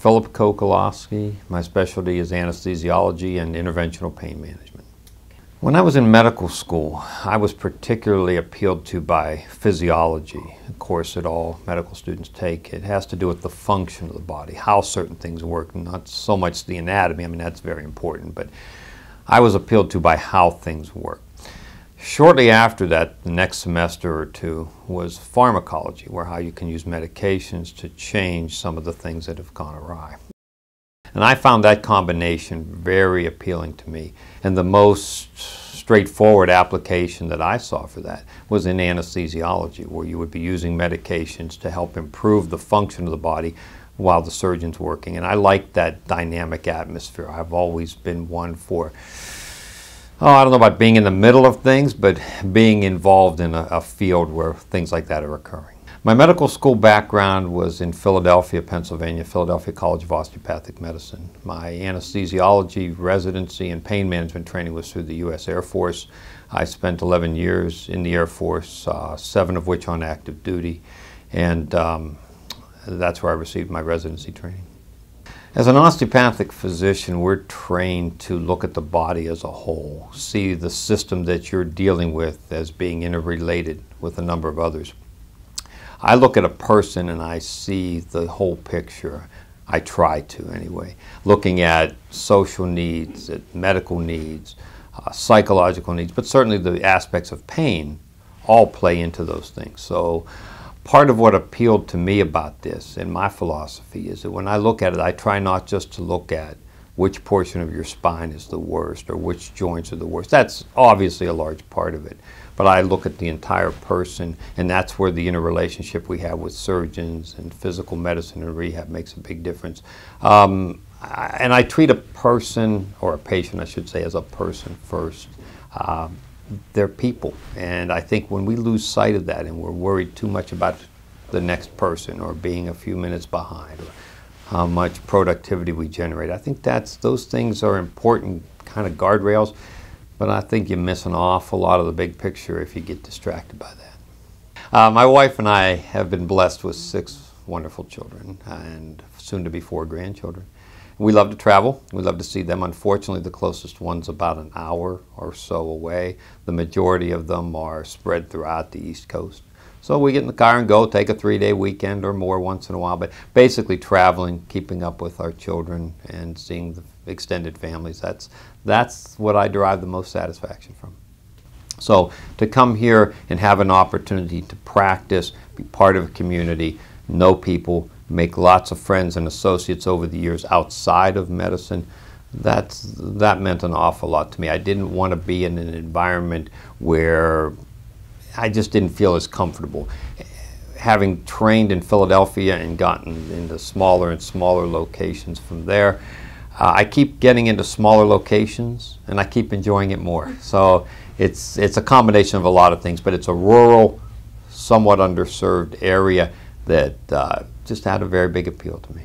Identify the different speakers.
Speaker 1: Phillip Kocoloski. My specialty is anesthesiology and interventional pain management. When I was in medical school, I was particularly appealed to by physiology, a course that all medical students take. It has to do with the function of the body, how certain things work, not so much the anatomy. I mean, that's very important, but I was appealed to by how things work. Shortly after that, the next semester or two, was pharmacology, where how you can use medications to change some of the things that have gone awry. And I found that combination very appealing to me. And the most straightforward application that I saw for that was in anesthesiology, where you would be using medications to help improve the function of the body while the surgeon's working. And I like that dynamic atmosphere. I've always been one for, I don't know about being in the middle of things, but being involved in a field where things like that are occurring. My medical school background was in Philadelphia, Pennsylvania, Philadelphia College of Osteopathic Medicine. My anesthesiology residency and pain management training was through the U.S. Air Force. I spent 11 years in the Air Force, 7 of which on active duty, and that's where I received my residency training. As an osteopathic physician, we're trained to look at the body as a whole, see the system that you're dealing with as being interrelated with a number of others. I look at a person and I see the whole picture. I try to anyway, looking at social needs, at medical needs, psychological needs, but certainly the aspects of pain all play into those things. So part of what appealed to me about this and my philosophy is that when I look at it, I try not just to look at which portion of your spine is the worst or which joints are the worst. That's obviously a large part of it. But I look at the entire person, and that's where the interrelationship we have with surgeons and physical medicine and rehab makes a big difference. And I treat a person, or a patient I should say, as a person first. They're people, and I think when we lose sight of that and we're worried too much about the next person or being a few minutes behind or how much productivity we generate, I think those things are important kind of guardrails, but I think you miss an awful lot of the big picture if you get distracted by that. My wife and I have been blessed with 6 wonderful children and soon to be 4 grandchildren. We love to travel. We love to see them. Unfortunately, the closest one's about an hour or so away. The majority of them are spread throughout the East Coast. So we get in the car and go, take a 3-day weekend or more once in a while, but basically traveling, keeping up with our children and seeing the extended families, that's what I derive the most satisfaction from. So to come here and have an opportunity to practice, be part of a community, know people, make lots of friends and associates over the years outside of medicine, that meant an awful lot to me. I didn't want to be in an environment where I just didn't feel as comfortable. Having trained in Philadelphia and gotten into smaller and smaller locations from there, I keep getting into smaller locations and I keep enjoying it more. So it's a combination of a lot of things, but it's a rural, somewhat underserved area that just had a very big appeal to me.